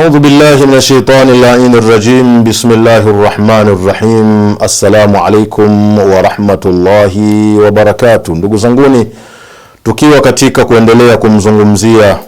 أعوذ بالله من الشيطان اللعين الرجيم. بسم الله الرحمن الرحيم. Assalamu alaikum wa rahmatullahi wa barakatuh. Ndugu zanguni, tukiwa katika kuendelea kumzungumzia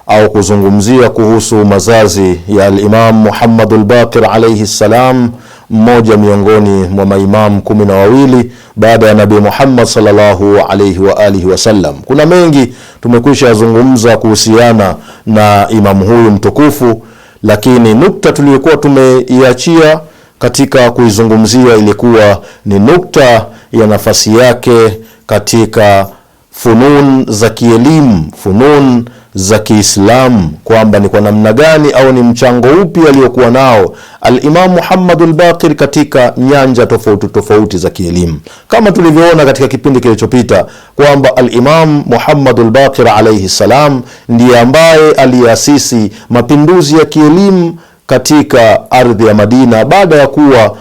au kuzungumzia kuhusu mazazi ya al-Imam Muhammad al-Baqir alayhi salam, mmoja miongoni mwa maimamu 12 baada ya Nabii Muhammad sallallahu alayhi wa alihi wasallam. Kuna mengi tumekwisha zungumza kuhusiana na imamu huyu mtukufu, lakini nukta tuliyokuwa tumeiachia katika kuizungumzia ilikuwa ni nukta ya nafasi yake katika funun za kielimu, funun za Kiislamu, kwamba ni kwa namna gani au ni mchango upi aliyokuwa nao al-Imam Muhammad al-Baqir katika nyanja tofauti tofauti za kielimu. Kama tulivyoona katika kipindi kilichopita kwamba al-Imam Muhammad al-Baqir alayhi salam ndiye ambaye aliasisi mapinduzi ya kielimu katika ardhi ya Madina baada ya kuwa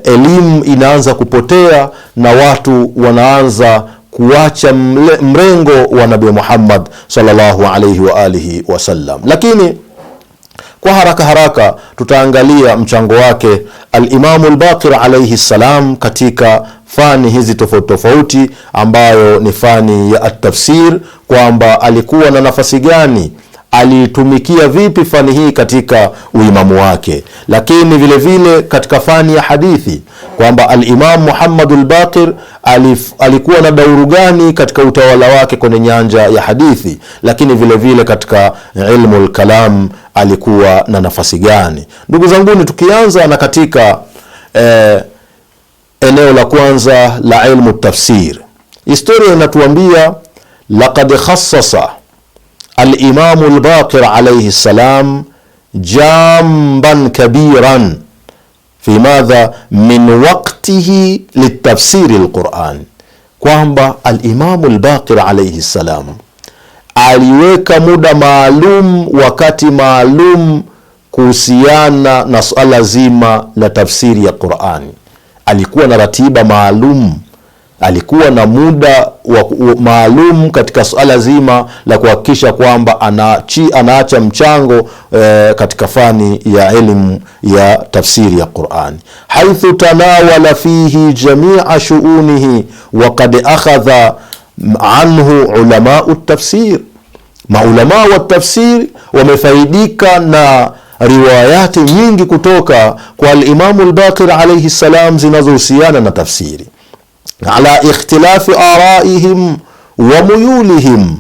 elimu inaanza kupotea na watu wanaanza kuacha mrengo wa Nabii Muhammad sallallahu alayhi wa alihi wasallam. Lakini kwa haraka tutaangalia mchango wake al-Imam al-Baqir alayhi salam katika fani hizi tofauti tofauti, ambayo ni fani ya at-tafsir, kwamba alikuwa na nafasi gani, alitumikia vipi fani hii katika uimamu wake. Lakini vile vile katika fani ya hadithi, kwamba al-Imam Muhammad al-Baqir alikuwa na dauru gani katika utawala wake kwenye nyanja ya hadithi. Lakini vile vile katika ilmu al-kalam alikuwa na nafasi gani. Ndugu zanguni, tukianza na katika eneo la kwanza la ilmu tafsir, historia inatuambia laqad khassasa al-Imam al-Baqir alayhi salam jamban kabiran fi madha min waqtihi litafsiri al-Quran, kwamba al-Imam al-Baqir alayhi salam aliweka muda maalum, wakati maalum kuhusiana na swala zima la tafsiri ya Qur'ani. Alikuwa na ratiba maalum, alikuwa na muda maalum katika swala zima la kuhakikisha kwamba anaacha mchango katika fani ya elimu ya tafsiri ya Qur'ani, haithu tanawala fihi jami'a shu'unihi wa qad akhadha anhu ulama at-tafsir. Maulama wa tafsir wamefaidika na riwayati nyingi kutoka kwa al-Imam al-Baqir alayhi salam zinazohusiana na tafsiri, ala ikhtilafi araihim wa muyulihim,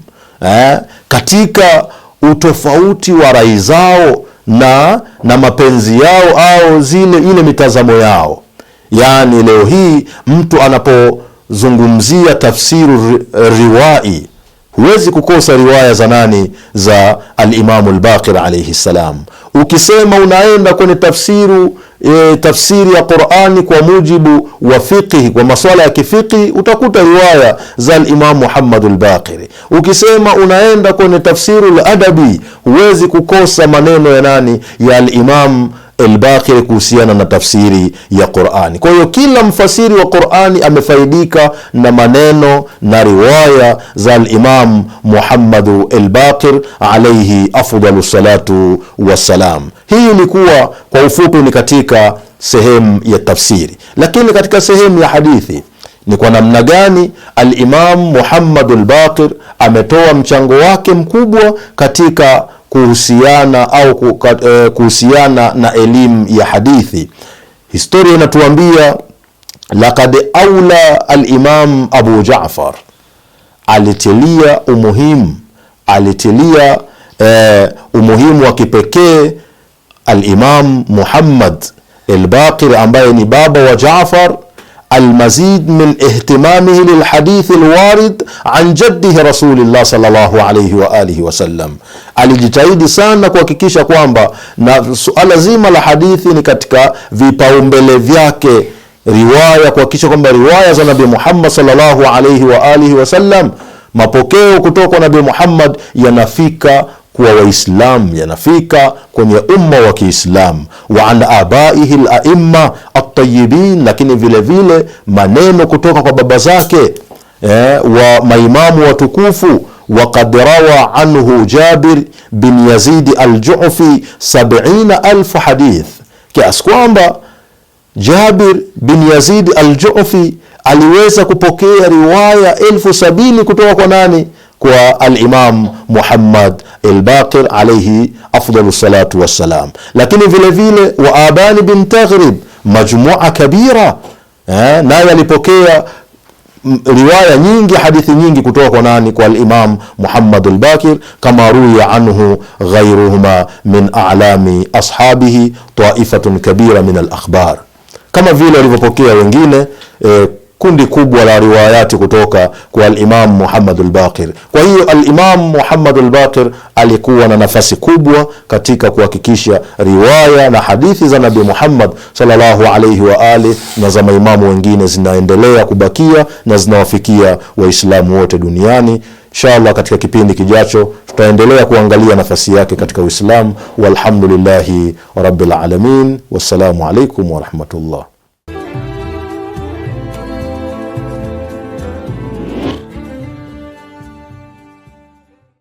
katika utofauti wa rai zao na mapenzi yao au ile mitazamo yao. Yani leo hii mtu anapozungumzia tafsiru riwai, huwezi kukosa riwaya za nani? Za al-Imam al-Baqir alayhi salam. Ukisema unaenda kwenye tafsiri ya Qur'ani kwa mujibu wa fiqh, kwa masuala ya kifiqh, utakuta riwaya za al-Imam Muhammad al-Baqir. Ukisema unaenda kwenye tafsiru al-adabi, huwezi kukosa maneno ya nani? Ya al-Imam al-Baqir kuhusiana na tafsiri ya Qur'ani. Kwa hiyo kila mfasiri wa Qur'ani amefaidika na maneno na riwaya za al-Imam Muhammad al-Baqir alayhi afdalu salatu wassalam. Hii ilikuwa kwa ufupi ni katika sehemu ya tafsiri. Lakini katika sehemu ya hadithi ni kwa namna gani al-Imam Muhammad al-Baqir ametoa mchango wake mkubwa katika kuhusiana na elimu ya hadithi. Historia inatuambia laqad aula al-Imam Abu Ja'far, alitilia umuhimu wa kipekee al-Imam Muhammad al-Baqir ambaye ni baba wa Ja'far المزيد من اهتمامه للحديث الوارد عن جده رسول الله صلى الله عليه وآله وسلم. Alijitahidi sana kuhakikisha kwamba na suala zima la hadithi ni katika vipaumbele vyake, riwaya, kuhakikisha kwamba riwaya za Nabii Muhammad sallallahu alayhi wa alihi wasallam, mapokeo kutoka kwa Nabii Muhammad yanafika kwa Waislamu, yanafika kwenye umma wa Kiislamu, wa an abaihi al-a'imma at-tayyibin, lakini vile vile maneno kutoka kwa baba zake wa maimamu watukufu وقد روى عنه جابر bin Yazid al-Ju'fi 70,000 hadith, kiasi kwamba Jabir bin Yazid al-Ju'fi aliweza kupokea riwaya 70,000 kutoka kwa nani? Kwa al-Imam Muhammad al-Baqir alayhi afdalu salatu wassalam. Lakini vile vile wa Abani bin Taghrib majmua kabira, naye alipokea riwaya nyingi, hadithi nyingi kutoka kwa nani? Kwa al-Imam Muhammad al-Baqir, kama ruya anhu ghayruhuma min a'lami ashabihi ta'ifatun kabira min al-akhbar, kama vile walivyopokea wengine kundi kubwa la riwayati kutoka kwa al-Imam Muhammad al-Baqir. Kwa hiyo al-Imam Muhammad al-Baqir alikuwa na nafasi kubwa katika kuhakikisha riwaya na hadithi za Nabii Muhammad sallallahu alayhi wa alihi na za maimamu wengine zinaendelea kubakia na zinawafikia Waislamu wote duniani. Inshallah katika kipindi kijacho tutaendelea kuangalia nafasi yake katika Uislamu. Walhamdulillahi rabbil alamin. Wassalamu alaykum wa rahmatullah.